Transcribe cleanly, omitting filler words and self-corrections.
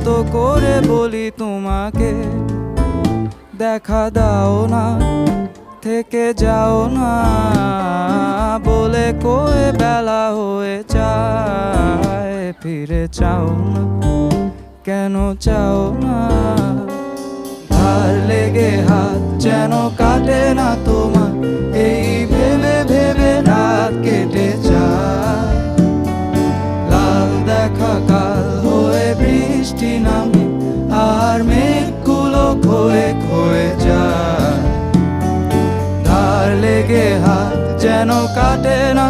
কত করে বলি তোমাকে, দেখা দাও না, থেকে যাও না, বলে কয়ে বেলা হয়ে যায়। ফিরে চাও না, কেন চাও না? ধার লেগে হাত যেন কাটে না তোমার, এই ভেবে ভেবে রাত কেটে যায়। লাল দেখা কাল হয়ে বৃষ্টি নামে, আর মেঘগুলো ক্ষয়ে ক্ষয়ে যায়। ধার লেগে হাত যেন কাটে না।